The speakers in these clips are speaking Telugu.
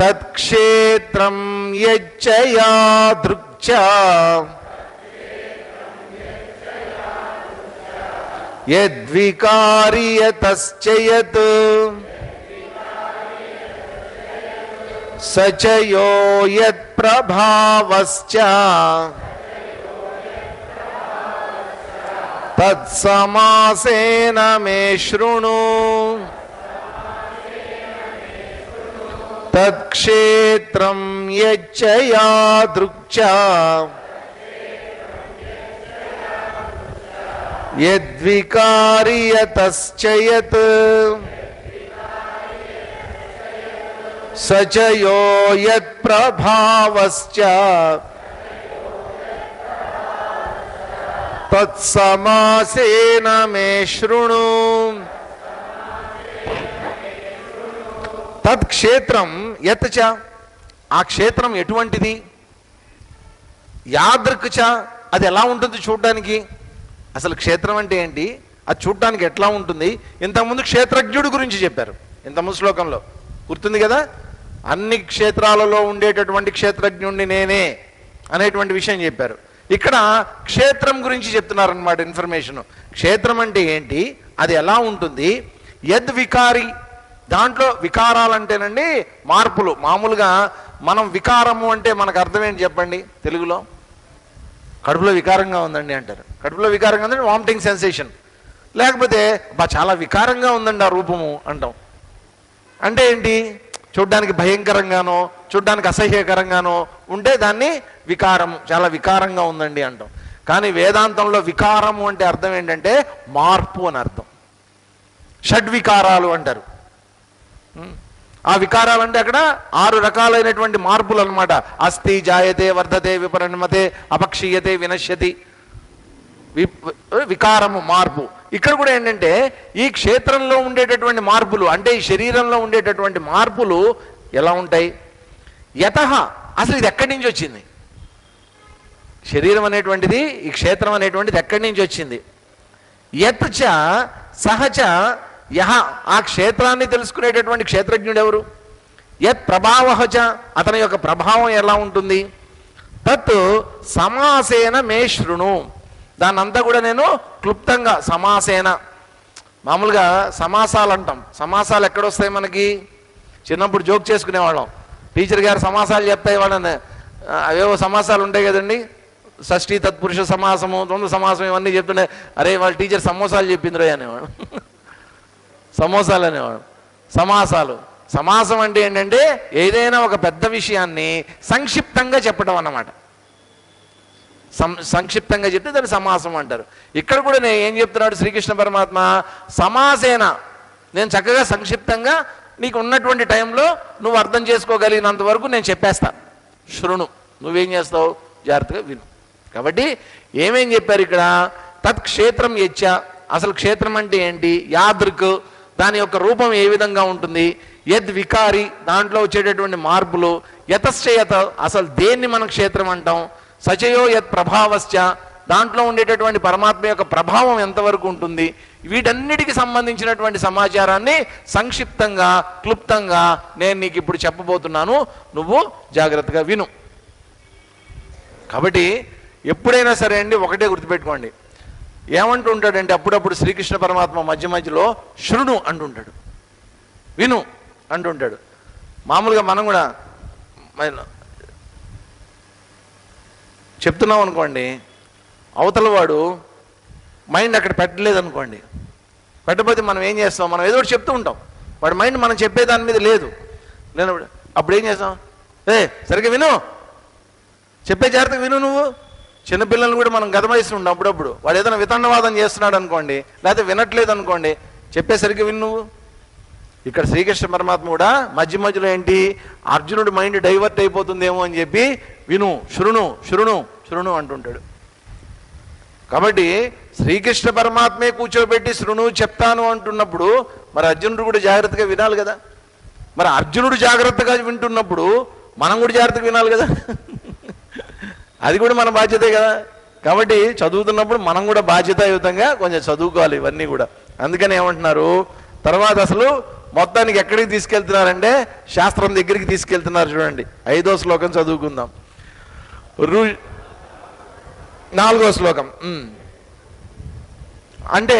తత్క్షేత్రం యచ్చ యాదృచ్ఛ యద్వికారి యతశ్చ యత్ స చ యో యత్ప్రభావశ్చ తత్సమాసేన మే శృణు. తత్క్షేత్రం యచ్చ యాదృచ్ఛ యద్వికారి యతశ్చ యత్ స చ యో యత్ప్రభావశ్చ తత్సమాసేన మే శృణు. తత్క్షేత్రం యత్ చ, ఆ క్షేత్రం ఎటువంటిది, యాదృక్ చ, అది ఎలా ఉంటుంది చూడడానికి. అసలు క్షేత్రం అంటే ఏంటి, అది చూడటానికి ఎట్లా ఉంటుంది. ఇంతకుముందు క్షేత్రజ్ఞుడి గురించి చెప్పారు ఇంతకుముందు శ్లోకంలో, గుర్తుంది కదా. అన్ని క్షేత్రాలలో ఉండేటటువంటి క్షేత్రజ్ఞుడిని నేనే అనేటువంటి విషయం చెప్పారు. ఇక్కడ క్షేత్రం గురించి చెప్తున్నారనమాట ఇన్ఫర్మేషన్. క్షేత్రం అంటే ఏంటి, అది ఎలా ఉంటుంది. యద్ వికారి, దాంట్లో వికారాలంటేనండి మార్పులు. మామూలుగా మనం వికారము అంటే మనకు అర్థం ఏంటి చెప్పండి తెలుగులో. కడుపులో వికారంగా ఉందండి అంటారు. కడుపులో వికారంగా ఉందండి వామిటింగ్ సెన్సేషన్. లేకపోతే చాలా వికారంగా ఉందండి ఆ రూపము అంటాం. అంటే ఏంటి, చూడ్డానికి భయంకరంగానో చూడ్డానికి అసహ్యకరంగానో ఉంటే దాన్ని వికారము, చాలా వికారంగా ఉందండి అంటాం. కానీ వేదాంతంలో వికారము అంటే అర్థం ఏంటంటే మార్పు అని అర్థం. షడ్వికారాలు అంటారు. ఆ వికారాలు అంటే అక్కడ 6 రకాలైనటువంటి మార్పులు అనమాట. అస్థి, జాయతే, వర్ధతే, విపరిణమతే, అపక్షీయతే, వినశ్యతి. వికారము మార్పు. ఇక్కడ కూడా ఏంటంటే ఈ క్షేత్రంలో ఉండేటటువంటి మార్పులు, అంటే ఈ శరీరంలో ఉండేటటువంటి మార్పులు ఎలా ఉంటాయి. యతః, అసలు ఇది ఎక్కడి నుంచి వచ్చింది, శరీరం అనేటువంటిది, ఈ క్షేత్రం అనేటువంటిది ఎక్కడి నుంచి వచ్చింది. యత్ చ సహచ యహ, ఆ క్షేత్రాన్ని తెలుసుకునేటటువంటి క్షేత్రజ్ఞుడు ఎవరు. యత్ ప్రభావః చ, అతని యొక్క ప్రభావం ఎలా ఉంటుంది. తత్ సమాసేన మే శృణు, దాన్నంతా కూడా నేను క్లుప్తంగా సమాసేన. మామూలుగా సమాసాలు అంటాం. సమాసాలు ఎక్కడొస్తాయి మనకి, చిన్నప్పుడు జోక్ చేసుకునేవాళ్ళం. టీచర్ గారు సమాసాలు చెప్తాయి వాళ్ళని, అవేవో సమాసాలు ఉంటాయి కదండి, షష్ఠీ తత్పురుష సమాసము, ద్వంద్వ సమాసం, ఇవన్నీ చెప్తుండే. అరే వాళ్ళ టీచర్ సమోసాలు చెప్పిందిరో అనేవాడు. సమోసాలు అనేవాడు. సమాసాలు. సమాసం అంటే ఏంటంటే ఏదైనా ఒక పెద్ద విషయాన్ని సంక్షిప్తంగా చెప్పడం అన్నమాట. సంక్షిప్తంగా చెప్తే దాన్ని సమాసం అంటారు. ఇక్కడ కూడా నేను ఏం చెప్తున్నాడు శ్రీకృష్ణ పరమాత్మ, సమాసేన, నేను చక్కగా సంక్షిప్తంగా నీకు ఉన్నటువంటి టైంలో నువ్వు అర్థం చేసుకోగలిగినంత వరకు నేను చెప్పేస్తా. శృణు, నువ్వేం చేస్తావు, జాగ్రత్తగా విను. కాబట్టి ఏమేం చెప్పారు ఇక్కడ. తత్క్షేత్రం యచ్చ, అసలు క్షేత్రం అంటే ఏంటి. యాదృక్, దాని యొక్క రూపం ఏ విధంగా ఉంటుంది. యద్ వికారి, దాంట్లో వచ్చేటటువంటి మార్పులు. యతశ్చయత, అసలు దేన్ని మనం క్షేత్రం అంటాం. సచయో యత్ ప్రభావశ్చ, దాంట్లో ఉండేటటువంటి పరమాత్మ యొక్క ప్రభావం ఎంతవరకు ఉంటుంది. వీటన్నిటికి సంబంధించినటువంటి సమాచారాన్ని సంక్షిప్తంగా క్లుప్తంగా నేను నీకు ఇప్పుడు చెప్పబోతున్నాను, నువ్వు జాగ్రత్తగా విను. కాబట్టి ఎప్పుడైనా సరే అండి ఒకటే గుర్తుపెట్టుకోండి, ఏమంటూ ఉంటాడంటే అప్పుడప్పుడు శ్రీకృష్ణ పరమాత్మ మధ్య మధ్యలో శృణు అంటుంటాడు, విను అంటుంటాడు. మామూలుగా మనం కూడా చెప్తున్నాం అనుకోండి, అవతల వాడు మైండ్ అక్కడ పెట్టలేదు అనుకోండి, పెట్టకపోతే మనం ఏం చేస్తాం, మనం ఏదో ఒకటి చెప్తూ ఉంటాం, వాడి మైండ్ మనం చెప్పే దాని మీద లేదు. నేను అప్పుడు ఏం చేస్తాం, సరిగ్గా విను, చెప్పే జాగ్రత్తగా విను. నువ్వు చిన్నపిల్లల్ని కూడా మనం గదమాయిస్తుంటాం అప్పుడప్పుడు. వాడు ఏదైనా వితండవాదం చేస్తున్నాడు అనుకోండి, లేకపోతే వినట్లేదు అనుకోండి, చెప్పేసరికి విను నువ్వు. ఇక్కడ శ్రీకృష్ణ పరమాత్మ కూడా మధ్య మధ్యలో ఏంటి, అర్జునుడి మైండ్ డైవర్ట్ అయిపోతుందేమో అని చెప్పి విను, శృణు శృణు శృణు అంటుంటాడు. కాబట్టి శ్రీకృష్ణ పరమాత్మే కూర్చోబెట్టి శృణు చెప్తాను అంటున్నప్పుడు మరి అర్జునుడు కూడా జాగ్రత్తగా వినాలి కదా. మరి అర్జునుడు జాగ్రత్తగా వింటున్నప్పుడు మనం కూడా జాగ్రత్తగా వినాలి కదా. అది కూడా మన బాధ్యతే కదా. కాబట్టి చదువుతున్నప్పుడు మనం కూడా బాధ్యతాయుతంగా కొంచెం చదువుకోవాలి ఇవన్నీ కూడా. అందుకని ఏమంటున్నారు తర్వాత, అసలు మొత్తానికి ఎక్కడికి తీసుకెళ్తున్నారంటే శాస్త్రం దగ్గరికి తీసుకెళ్తున్నారు. చూడండి 5వ శ్లోకం చదువుకుందాం. 4వ శ్లోకం. అంటే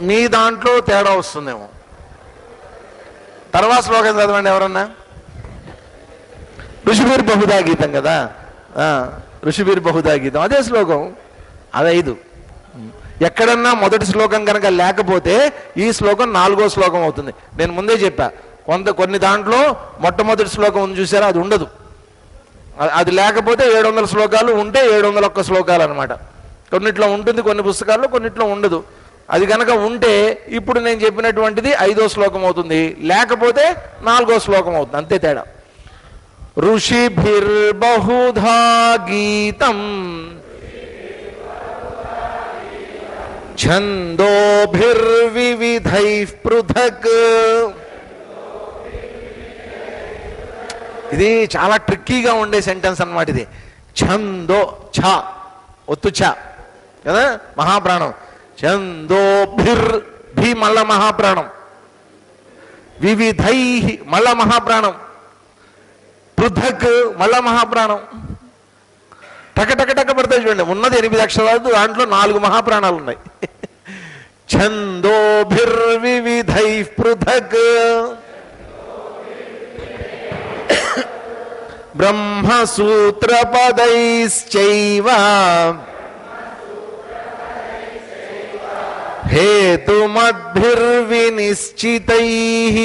మీ దాంట్లో తేడా వస్తుందేమో. తర్వాత శ్లోకం చదవండి ఎవరన్నా. ఋషివీర్ బహుదా గీతం కదా, ఋషివీర్ బహుదా గీతం అదే శ్లోకం. అది 5. ఎక్కడన్నా మొదటి శ్లోకం కనుక లేకపోతే ఈ శ్లోకం 4వ శ్లోకం అవుతుంది. నేను ముందే చెప్పా, కొన్ని దాంట్లో మొట్టమొదటి శ్లోకం ఉంది చూసారా, అది ఉండదు. అది లేకపోతే 700 శ్లోకాలు ఉంటే 701 శ్లోకాలు అనమాట. కొన్నిట్లో ఉంటుంది, కొన్ని పుస్తకాల్లో, కొన్నిట్లో ఉండదు. అది కనుక ఉంటే ఇప్పుడు నేను చెప్పినటువంటిది 5వ శ్లోకం అవుతుంది, లేకపోతే 4వ శ్లోకం అవుతుంది, అంతే తేడా. ఋషిభిర్బహుధా గీతం ఛందోభిర్వివిధైః పృథక్. ఇది చాలా ట్రిక్కీగా ఉండే సెంటెన్స్ అన్నమాట. ఇది ఛందో, ఛ ఒత్తు ఛ కదా, మహాప్రాణం. ఛందోభిర్, భి మళ్ళా మహాప్రాణం. వివిధై మళ్ళా మహాప్రాణం. పృథక్ మళ్ళా మహాప్రాణం. టక పడతాయి చూడండి. ఉన్నది 8 అక్షరాలు, దాంట్లో 4 మహాప్రాణాలు ఉన్నాయి. ఛందోభిర్వివిధైః పృథక్ బ్రహ్మసూత్రపదైశ్చైవ హేతుమద్భిర్వినిశ్చితైః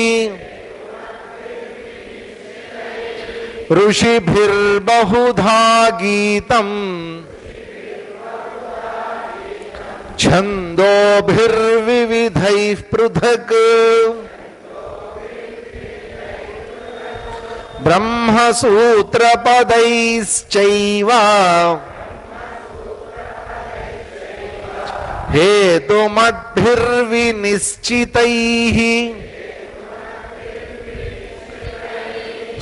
ఋషిభిర్బహుధా గీతం ఛందోభిర్వివిధైః పృథక్ బ్రహ్మసూత్రపదైశ్చైవ హేతుమద్భిర్వినిశ్చితైః.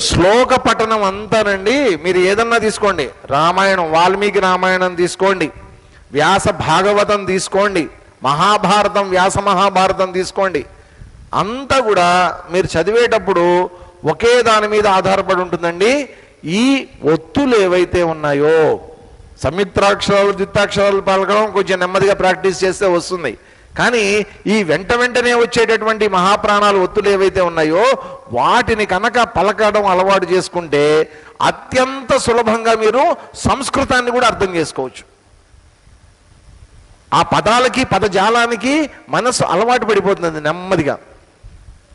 శ్లోక పఠనం అంతానండి. మీరు ఏదన్నా తీసుకోండి, రామాయణం వాల్మీకి రామాయణం తీసుకోండి, వ్యాస భాగవతం తీసుకోండి, మహాభారతం వ్యాస మహాభారతం తీసుకోండి, అంతా కూడా మీరు చదివేటప్పుడు ఒకే దాని మీద ఆధారపడి ఉంటుందండి. ఈ ఒత్తులు ఏవైతే ఉన్నాయో, సంయుక్తాక్షరాలు ద్వితాక్షరాలు పలకడం కొంచెం నెమ్మదిగా ప్రాక్టీస్ చేస్తే వస్తుంది. కానీ ఈ వెంటనే వచ్చేటటువంటి మహాప్రాణాలు ఒత్తులు ఏవైతే ఉన్నాయో వాటిని కనుక పలకడం అలవాటు చేసుకుంటే అత్యంత సులభంగా మీరు సంస్కృతాన్ని కూడా అర్థం చేసుకోవచ్చు. ఆ పదాలకి పదజాలానికి మనసు అలవాటు పడిపోతుంది నెమ్మదిగా.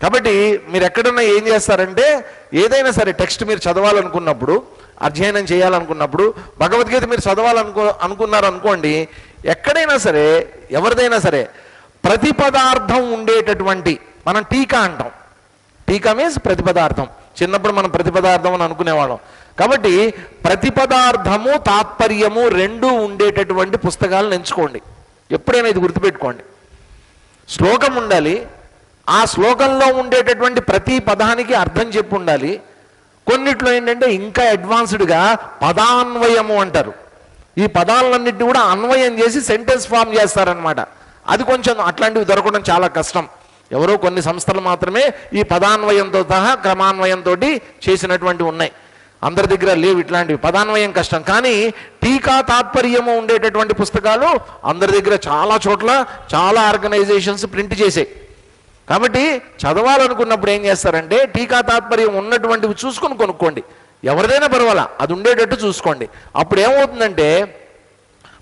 కాబట్టి మీరు ఎక్కడన్నా ఏం చేస్తారంటే, ఏదైనా సరే టెక్స్ట్ మీరు చదవాలనుకున్నప్పుడు, అధ్యయనం చేయాలనుకున్నప్పుడు, భగవద్గీత మీరు అనుకున్నారనుకోండి, ఎక్కడైనా సరే ఎవరిదైనా సరే ప్రతిపదార్థం ఉండేటటువంటి, మనం టీకా అంటాం. టీకా మీన్స్ ప్రతిపదార్థం. చిన్నప్పుడు మనం ప్రతిపదార్థం అని అనుకునేవాళ్ళం. కాబట్టి ప్రతిపదార్థము తాత్పర్యము రెండూ ఉండేటటువంటి పుస్తకాలను ఎంచుకోండి. ఎప్పుడైనా ఇది గుర్తుపెట్టుకోండి. శ్లోకం ఉండాలి, ఆ శ్లోకంలో ఉండేటటువంటి ప్రతి పదానికి అర్థం చెప్పు ఉండాలి. కొన్నిట్లో ఏంటంటే ఇంకా అడ్వాన్స్డ్గా పదాన్వయము అంటారు. ఈ పదాలన్నింటినీ కూడా అన్వయం చేసి సెంటెన్స్ ఫామ్ చేస్తారనమాట. అది కొంచెం అట్లాంటివి దొరకడం చాలా కష్టం. ఎవరో కొన్ని సంస్థలు మాత్రమే ఈ పదాన్వయంతో సహా క్రమాన్వయంతో చేసినటువంటి ఉన్నాయి. అందరి దగ్గర లేవు ఇట్లాంటివి. పదాన్వయం కష్టం. కానీ టీకా తాత్పర్యము ఉండేటటువంటి పుస్తకాలు అందరి దగ్గర చాలా చోట్ల చాలా ఆర్గనైజేషన్స్ ప్రింట్ చేసాయి. కాబట్టి చదవాలనుకున్నప్పుడు ఏం చేస్తారంటే టీకా తాత్పర్యం ఉన్నటువంటివి చూసుకొని కొనుక్కోండి. ఎవరిదైనా పర్వాలా, అది ఉండేటట్టు చూసుకోండి. అప్పుడు ఏమవుతుందంటే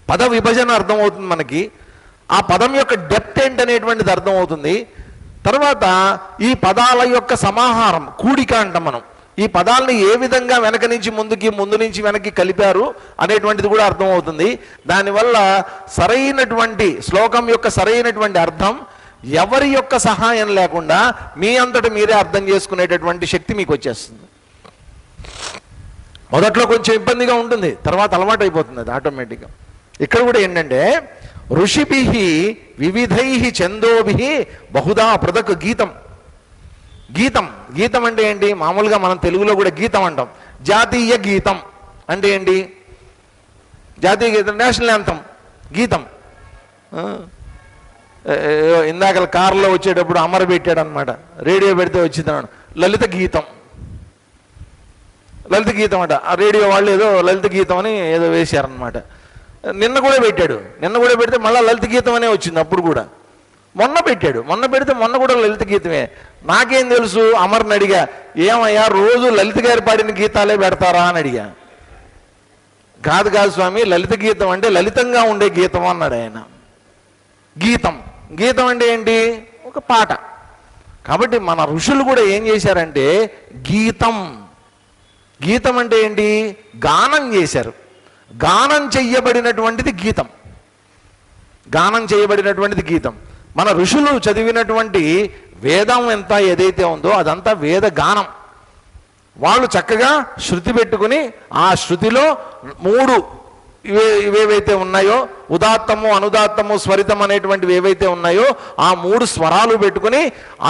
పద విభజన అర్థమవుతుంది మనకి. ఆ పదం యొక్క డెప్త్ ఏంటనేటువంటిది అర్థమవుతుంది. తర్వాత ఈ పదాల యొక్క సమాహారం, కూడిక అంటాం మనం. ఈ పదాలని ఏ విధంగా వెనక నుంచి ముందుకి, ముందు నుంచి వెనక్కి కలిపారు అనేటువంటిది కూడా అర్థమవుతుంది. దానివల్ల సరైనటువంటి శ్లోకం యొక్క సరైనటువంటి అర్థం ఎవరి యొక్క సహాయం లేకుండా మీ అంతటి మీరే అర్థం చేసుకునేటటువంటి శక్తి మీకు వచ్చేస్తుంది. మొదట్లో కొంచెం ఇబ్బందిగా ఉంటుంది, తర్వాత అలవాటు అయిపోతుంది అది ఆటోమేటిక్గా. ఇక్కడ కూడా ఏంటంటే ఋషిభిః వివిధైః ఛందోభిః బహుదా పృథక్ గీతం. గీతం గీతం అంటే ఏంటి? మామూలుగా మనం తెలుగులో కూడా గీతం అంటాం. జాతీయ గీతం అంటే ఏంటి? జాతీయ గీతం నేషనల్ యాంథమ్ గీతం. ఇందాక కారులో వచ్చేటప్పుడు అమర పెట్టాడు అనమాట, రేడియో పెడితే వచ్చిందన్నాడు లలిత గీతం. లలిత గీతం అట, ఆ రేడియో వాళ్ళు ఏదో లలిత గీతం అని ఏదో వేశారనమాట. నిన్న కూడా పెట్టాడు, నిన్న కూడా పెడితే మళ్ళీ లలిత గీతం అనే వచ్చింది. అప్పుడు కూడా మొన్న పెట్టాడు, మొన్న పెడితే మొన్న కూడా లలిత గీతమే. నాకేం తెలుసు, అమర్ని అడిగా, ఏమయ్యా రోజు లలిత గారి పాడిన గీతాలే పెడతారా అని అడిగా. కాదు కాదు స్వామి, లలిత గీతం అంటే లలితంగా ఉండే గీతం అన్నాడు ఆయన. గీతం, గీతం అంటే ఏంటి? ఒక పాట. కాబట్టి మన ఋషులు కూడా ఏం చేశారంటే గీతం, గీతం అంటే ఏంటి? గానం చేశారు. గానం చెయ్యబడినటువంటిది గీతం, గానం చేయబడినటువంటిది గీతం. మన ఋషులు చదివినటువంటి వేదం ఎంత ఏదైతే ఉందో అదంతా వేద గానం. వాళ్ళు చక్కగా శృతి పెట్టుకుని ఆ శృతిలో మూడు ఇవేవైతే ఉన్నాయో, ఉదాత్తము, అనుదాత్తము, స్వరితం అనేటువంటివి ఏవైతే ఉన్నాయో ఆ మూడు స్వరాలు పెట్టుకుని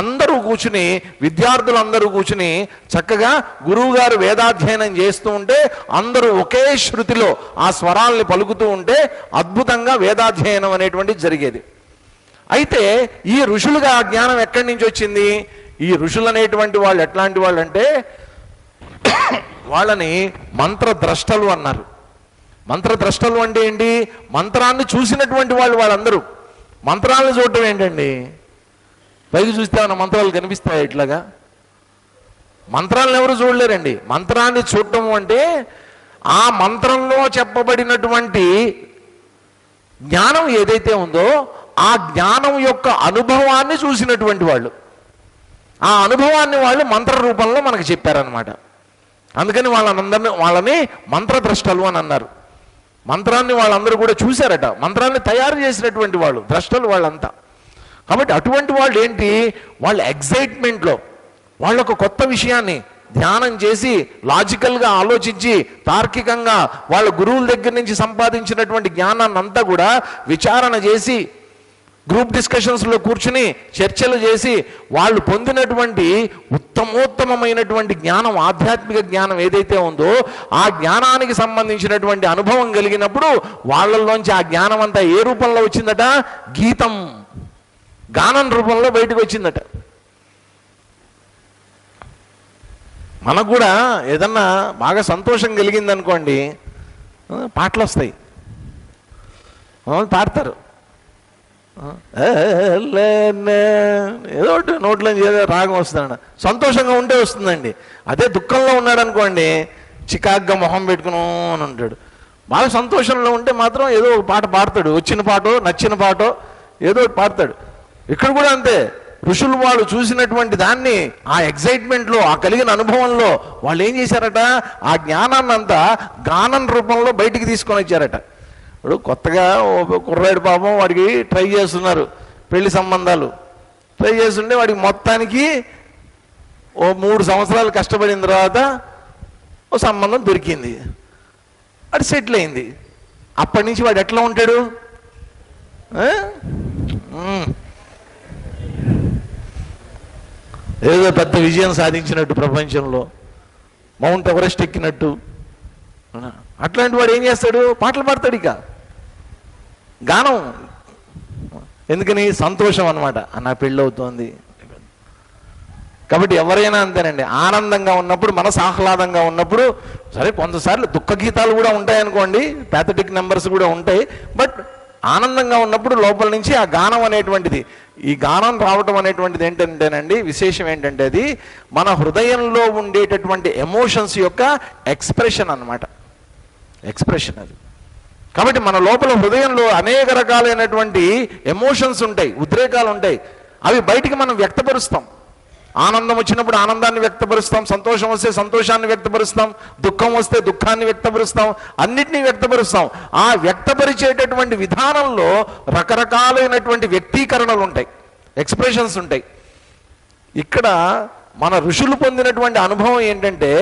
అందరూ కూర్చుని, విద్యార్థులందరూ కూర్చుని చక్కగా గురువు గారు వేదాధ్యయనం చేస్తూ ఉంటే అందరూ ఒకే శృతిలో ఆ స్వరాల్ని పలుకుతూ ఉంటే అద్భుతంగా వేదాధ్యయనం అనేటువంటిది జరిగేది. అయితే ఈ ఋషులుగా ఆ జ్ఞానం ఎక్కడి నుంచి వచ్చింది? ఈ ఋషులు అనేటువంటి వాళ్ళు ఎట్లాంటి వాళ్ళు అంటే వాళ్ళని మంత్రద్రష్టలు అన్నారు. మంత్రద్రష్టలు అంటే ఏంటి? మంత్రాన్ని చూసినటువంటి వాళ్ళు వాళ్ళందరూ. మంత్రాలను చూడటం ఏంటండి? పైకి చూస్తే మన మంత్రాలు కనిపిస్తాయి ఇట్లాగా? మంత్రాలను ఎవరు చూడలేరండి. మంత్రాన్ని చూడటం అంటే ఆ మంత్రంలో చెప్పబడినటువంటి జ్ఞానం ఏదైతే ఉందో ఆ జ్ఞానం యొక్క అనుభవాన్ని చూసినటువంటి వాళ్ళు. ఆ అనుభవాన్ని వాళ్ళు మంత్ర రూపంలో మనకు చెప్పారనమాట. అందుకని వాళ్ళని మంత్రద్రష్టలు అని అన్నారు. మంత్రాన్ని వాళ్ళందరూ కూడా చూశారట, మంత్రాన్ని తయారు చేసినటువంటి వాళ్ళు ద్రష్టలు వాళ్ళంతా. కాబట్టి అటువంటి వాళ్ళు ఏంటి, వాళ్ళ ఎగ్జైట్మెంట్లో వాళ్ళొక కొత్త విషయాన్ని ధ్యానం చేసి లాజికల్గా ఆలోచించి తార్కికంగా వాళ్ళ గురువుల దగ్గర నుంచి సంపాదించినటువంటి జ్ఞానాన్ని అంతా కూడా విచారణ చేసి గ్రూప్ డిస్కషన్స్లో కూర్చుని చర్చలు చేసి వాళ్ళు పొందినటువంటి ఉత్తమోత్తమైనటువంటి జ్ఞానం, ఆధ్యాత్మిక జ్ఞానం ఏదైతే ఉందో ఆ జ్ఞానానికి సంబంధించినటువంటి అనుభవం కలిగినప్పుడు వాళ్ళల్లోంచి ఆ జ్ఞానం అంతా ఏ రూపంలో వచ్చిందట? గీతం, గానం రూపంలో బయటకు వచ్చిందట. మనకు కూడా ఏదన్నా బాగా సంతోషం కలిగిందనుకోండి, పాటలు వస్తాయి, పాడతారు, ఏదో ఒకటి నోట్లో ఏదో రాగం వస్తుందన్న, సంతోషంగా ఉంటే వస్తుందండి. అదే దుఃఖంలో ఉన్నాడు అనుకోండి, చికాగ్గా మొహం పెట్టుకుని అని ఉంటాడు. బాగా సంతోషంలో ఉంటే మాత్రం ఏదో ఒక పాట పాడతాడు, వచ్చిన పాటో నచ్చిన పాటో ఏదో ఒకటి పాడతాడు. ఇక్కడ కూడా అంతే, ఋషులు వాళ్ళు చూసినటువంటి దాన్ని ఆ ఎగ్జైట్మెంట్లో, ఆ కలిగిన అనుభవంలో వాళ్ళు ఏం చేశారట? ఆ జ్ఞానాన్ని అంతా గానం రూపంలో బయటికి తీసుకొని వచ్చారట. ఇప్పుడు కొత్తగా కుర్రాడు పాపం వాడికి ట్రై చేస్తున్నారు, పెళ్లి సంబంధాలు ట్రై చేస్తుంటే వాడికి మొత్తానికి 3 సంవత్సరాలు కష్టపడిన తర్వాత ఓ సంబంధం దొరికింది, అది సెటిల్ అయింది. అప్పటి నుంచి వాడు ఎట్లా ఉంటాడు? ఏదో పెద్ద విజయం సాధించినట్టు, ప్రపంచంలో మౌంట్ ఎవరెస్ట్ ఎక్కినట్టు. అట్లాంటి వాడు ఏం చేస్తాడు? పాటలు పాడతాడు. ఇక గానం ఎందుకని? సంతోషం అనమాట, నా పెళ్ళి అవుతోంది. కాబట్టి ఎవరైనా అంతేనండి, ఆనందంగా ఉన్నప్పుడు, మనసు ఆహ్లాదంగా ఉన్నప్పుడు, సరే కొంతసార్లు దుఃఖ గీతాలు కూడా ఉంటాయనుకోండి, ప్యాథటిక్ నెంబర్స్ కూడా ఉంటాయి, బట్ ఆనందంగా ఉన్నప్పుడు లోపల నుంచి ఆ గానం అనేటువంటిది, ఈ గానం రావటం అనేటువంటిది ఏంటంటేనండి విశేషం ఏంటంటే అది మన హృదయంలో ఉండేటటువంటి ఎమోషన్స్ యొక్క ఎక్స్ప్రెషన్ అన్నమాట, ఎక్స్ప్రెషన్ అది. కాబట్టి మన లోపల హృదయంలో అనేక రకాలైనటువంటి ఎమోషన్స్ ఉంటాయి, ఉద్రేకాలు ఉంటాయి, అవి బయటికి మనం వ్యక్తపరుస్తాం. ఆనందం వచ్చినప్పుడు ఆనందాన్ని వ్యక్తపరుస్తాం, సంతోషం వస్తే సంతోషాన్ని వ్యక్తపరుస్తాం, దుఃఖం వస్తే దుఃఖాన్ని వ్యక్తపరుస్తాం, అన్నిటినీ వ్యక్తపరుస్తాం. ఆ వ్యక్తపరిచేటటువంటి విధానంలో రకరకాలైనటువంటి వ్యక్తీకరణలు ఉంటాయి, ఎక్స్ప్రెషన్స్ ఉంటాయి. ఇక్కడ మన ఋషులు పొందినటువంటి అనుభవం ఏంటంటే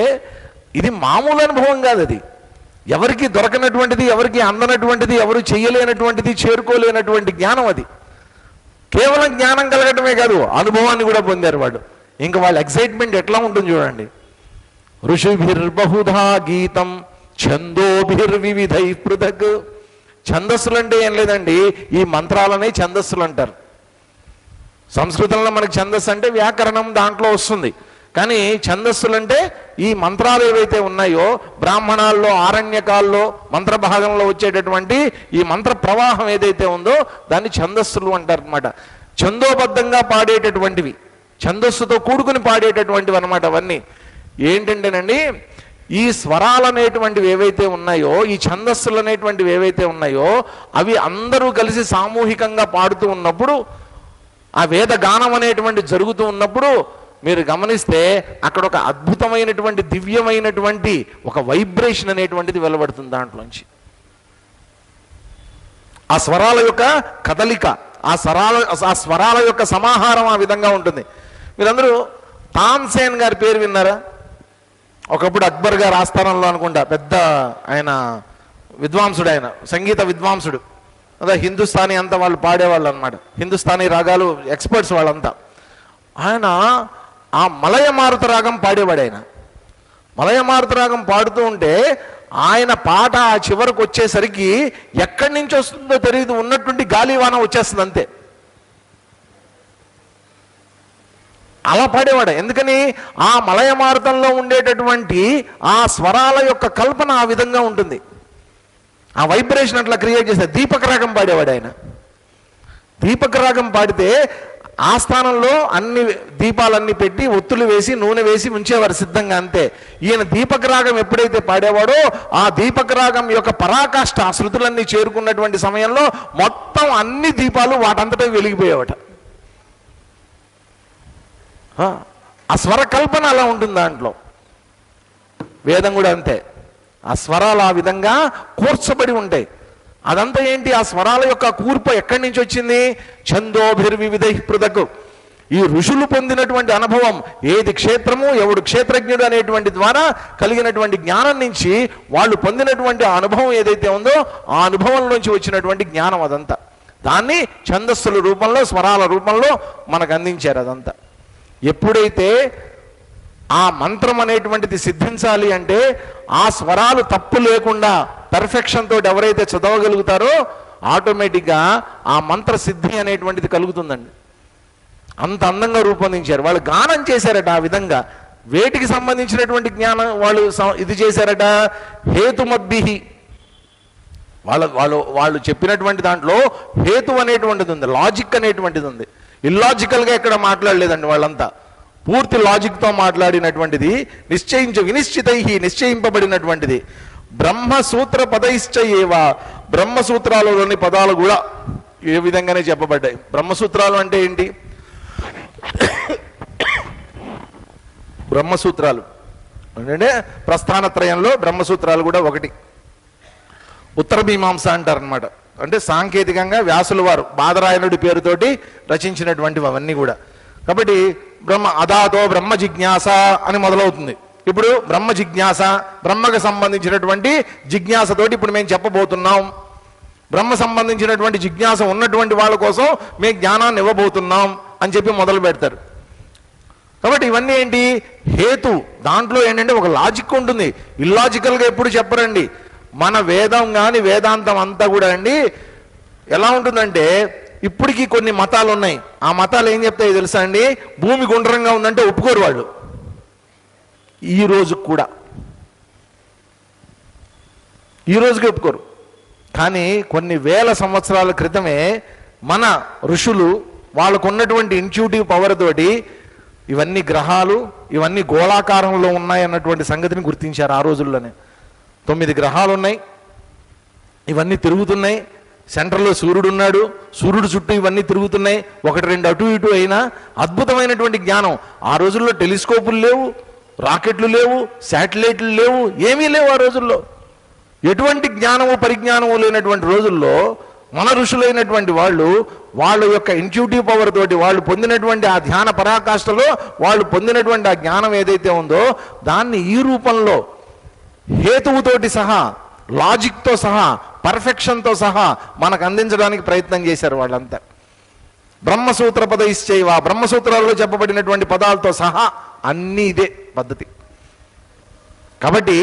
ఇది మామూలు అనుభవం కాదు, అది ఎవరికి దొరకనటువంటిది, ఎవరికి అందనటువంటిది, ఎవరు చేయలేనటువంటిది, చేరుకోలేనటువంటి జ్ఞానం. అది కేవలం జ్ఞానం కలగటమే కాదు, అనుభవాన్ని కూడా పొందారు వాళ్ళు. ఇంకా వాళ్ళ ఎక్సైట్మెంట్ ఎట్లా ఉంటుంది చూడండి. ఋషిభిర్బహుధా గీతం ఛందోభిర్వివిధై పృథక్. ఛందస్సులు అంటే ఏం లేదండి, ఈ మంత్రాలనే ఛందస్సులు అంటారు. సంస్కృతంలో మనకి ఛందస్సు అంటే వ్యాకరణం దాంట్లో వస్తుంది, కానీ ఛందస్సులు అంటే ఈ మంత్రాలు ఏవైతే ఉన్నాయో బ్రాహ్మణాల్లో ఆరణ్యకాల్లో మంత్రభాగంలో వచ్చేటటువంటి ఈ మంత్ర ప్రవాహం ఏదైతే ఉందో దాన్ని ఛందస్సులు అంటారు అనమాట. ఛందోబద్ధంగా పాడేటటువంటివి, ఛందస్సుతో కూడుకుని పాడేటటువంటివి అనమాట. అవన్నీ ఏంటంటేనండి, ఈ స్వరాలు అనేటువంటివి ఏవైతే ఉన్నాయో, ఈ ఛందస్సులు అనేటువంటివి ఏవైతే ఉన్నాయో అవి అందరూ కలిసి సామూహికంగా పాడుతూ ఉన్నప్పుడు, ఆ వేద గానం అనేటువంటి జరుగుతూ ఉన్నప్పుడు మీరు గమనిస్తే అక్కడ ఒక అద్భుతమైనటువంటి దివ్యమైనటువంటి ఒక వైబ్రేషన్ అనేటువంటిది వెలువడుతుంది దాంట్లోంచి. ఆ స్వరాల యొక్క కదలిక, ఆ స్వరాల యొక్క సమాహారం ఆ విధంగా ఉంటుంది. మీరందరూ తాన్సేన్ గారి పేరు విన్నారా? ఒకప్పుడు అక్బర్ గారు ఆస్థానంలో అనుకుంటా పెద్ద ఆయన విద్వాంసుడు, ఆయన సంగీత విద్వాంసుడు. అదే హిందుస్థానీ అంతా వాళ్ళు పాడేవాళ్ళు అనమాట, హిందుస్థానీ రాగాలు ఎక్స్పర్ట్స్ వాళ్ళంతా. ఆయన ఆ మలయమారుత రాగం పాడేవాడు. ఆయన మలయమారుత రాగం పాడుతూ ఉంటే ఆయన పాట ఆ చివరకు వచ్చేసరికి ఎక్కడి నుంచి వస్తుందో తెలియదు, ఉన్నటువంటి గాలివాన వచ్చేస్తుంది అంతే. అలా పాడేవాడు. ఎందుకని? ఆ మలయమారుతంలో ఉండేటటువంటి ఆ స్వరాల యొక్క కల్పన ఆ విధంగా ఉంటుంది, ఆ వైబ్రేషన్ అట్లా క్రియేట్ చేస్తే. దీపక రాగం పాడేవాడు ఆయన. దీపక రాగం పాడితే ఆ స్థానంలో అన్ని దీపాలన్నీ పెట్టి ఒత్తులు వేసి నూనె వేసి ఉంచేవారు సిద్ధంగా, అంతే. ఈయన దీపక రాగం ఎప్పుడైతే పాడేవాడో ఆ దీపక రాగం యొక్క పరాకాష్ఠ ఆ శృతులన్నీ చేరుకున్నటువంటి సమయంలో మొత్తం అన్ని దీపాలు వాటంతటా వెలిగిపోయేవట. ఆ స్వర కల్పన అలా ఉంటుంది దాంట్లో. వేదం కూడా అంతే, ఆ స్వరాలు ఆ విధంగా కూర్చబడి ఉంటాయి. అదంతా ఏంటి? ఆ స్వరాల యొక్క కూర్పు ఎక్కడి నుంచి వచ్చింది? ఛందోభిర్వివిధై పృథక్. ఈ ఋషులు పొందినటువంటి అనుభవం, ఏది క్షేత్రము ఎవడు క్షేత్రజ్ఞుడు అనేటువంటి ద్వారా కలిగినటువంటి జ్ఞానం నుంచి వాళ్ళు పొందినటువంటి ఆ అనుభవం ఏదైతే ఉందో ఆ అనుభవంలోంచి వచ్చినటువంటి జ్ఞానం అదంతా. దాన్ని ఛందస్సుల రూపంలో స్వరాల రూపంలో మనకు అందించారు. అదంతా ఎప్పుడైతే ఆ మంత్రం అనేటువంటిది సిద్ధించాలి అంటే ఆ స్వరాలు తప్పు లేకుండా పెర్ఫెక్షన్ తోటి ఎవరైతే చదవగలుగుతారో ఆటోమేటిక్గా ఆ మంత్ర సిద్ధి అనేటువంటిది కలుగుతుందండి. అంత అందంగా రూపొందించారు వాళ్ళు, గానం చేశారట ఆ విధంగా. వేటికి సంబంధించినటువంటి జ్ఞానం వాళ్ళు ఇది చేశారట? హేతుమద్భిహి. వాళ్ళు చెప్పినటువంటి దాంట్లో హేతు అనేటువంటిది ఉంది, లాజిక్ అనేటువంటిది ఉంది. ఇల్లాజికల్గా ఎక్కడ మాట్లాడలేదండి వాళ్ళంతా, పూర్తి లాజిక్తో మాట్లాడినటువంటిది. నిశ్చయింపబడినటువంటిది. బ్రహ్మసూత్ర పదైశ్చ ఏవా, బ్రహ్మసూత్రాలలోని పదాలు కూడా ఏ విధంగానే చెప్పబడ్డాయి. బ్రహ్మసూత్రాలు అంటే ఏంటి? బ్రహ్మసూత్రాలు అంటే ప్రస్థానత్రయంలో బ్రహ్మసూత్రాలు కూడా ఒకటి. ఉత్తర మీమాంస అంటారనమాట. అంటే సాంకేతికంగా వ్యాసుల వారు బాదరాయణుడి పేరుతోటి రచించినటువంటివి అవన్నీ కూడా. కాబట్టి అదాతో బ్రహ్మ జిజ్ఞాస అని మొదలవుతుంది. ఇప్పుడు బ్రహ్మ జిజ్ఞాస, బ్రహ్మకు సంబంధించినటువంటి జిజ్ఞాసతోటి ఇప్పుడు మేము చెప్పబోతున్నాం. బ్రహ్మ సంబంధించినటువంటి జిజ్ఞాస ఉన్నటువంటి వాళ్ళ కోసం మేము జ్ఞానాన్ని ఇవ్వబోతున్నాం అని చెప్పి మొదలు పెడతారు. కాబట్టి ఇవన్నీ ఏంటి? హేతు. దాంట్లో ఏంటంటే ఒక లాజిక్ ఉంటుంది, ఇల్లాజికల్గా ఎప్పుడు చెప్పరండి. మన వేదం కానీ వేదాంతం అంతా కూడా అండి ఎలా ఉంటుందంటే, ఇప్పటికీ కొన్ని మతాలు ఉన్నాయి, ఆ మతాలు ఏం చెప్తాయో తెలుసా అండి? భూమి గుండ్రంగా ఉందంటే ఒప్పుకోరు వాళ్ళు. ఈ రోజుకి కూడా ఈ రోజుకి ఒప్పుకోరు. కానీ కొన్ని వేల సంవత్సరాల క్రితమే మన ఋషులు వాళ్ళకు ఉన్నటువంటి ఇన్ట్యూటివ్ పవర్ తోటి ఇవన్నీ గ్రహాలు ఇవన్నీ గోళాకారంలో ఉన్నాయన్నటువంటి సంగతిని గుర్తించారు. ఆ రోజుల్లోనే 9 గ్రహాలు ఉన్నాయి, ఇవన్నీ తిరుగుతున్నాయి. సెంటర్లో సూర్యుడు ఉన్నాడు, సూర్యుడు చుట్టూ ఇవన్నీ తిరుగుతున్నాయి. 1-2 అటు ఇటు అయినా అద్భుతమైనటువంటి జ్ఞానం. ఆ రోజుల్లో టెలిస్కోపులు లేవు, రాకెట్లు లేవు, శాటిలైట్లు లేవు, ఏమీ లేవు. ఆ రోజుల్లో ఎటువంటి జ్ఞానము పరిజ్ఞానము లేనటువంటి రోజుల్లో మన ఋషులైనటువంటి వాళ్ళ యొక్క ఇన్ట్యూటివ్ పవర్ తోటి వాళ్ళు పొందినటువంటి ఆ ధ్యాన పరాకాష్ఠలో వాళ్ళు పొందినటువంటి ఆ జ్ఞానం ఏదైతే ఉందో దాన్ని ఈ రూపంలో హేతువుతోటి సహా, లాజిక్తో సహా, పర్ఫెక్షన్తో సహా మనకు అందించడానికి ప్రయత్నం చేశారు వాళ్ళంతా. బ్రహ్మసూత్ర పదైశ్చైవ, బ్రహ్మసూత్రాల్లో చెప్పబడినటువంటి పదాలతో సహా అన్నీ ఇదే పద్ధతి. కాబట్టి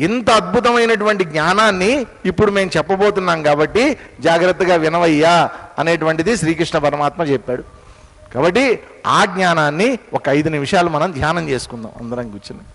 ఇంత అద్భుతమైనటువంటి జ్ఞానాన్ని ఇప్పుడు మేము చెప్పబోతున్నాం కాబట్టి జాగ్రత్తగా వినవయ్యా అనేటువంటిది శ్రీకృష్ణ పరమాత్మ చెప్పాడు. కాబట్టి ఆ జ్ఞానాన్ని ఒక 5 నిమిషాలు మనం ధ్యానం చేసుకుందాం అందరం కూర్చొని.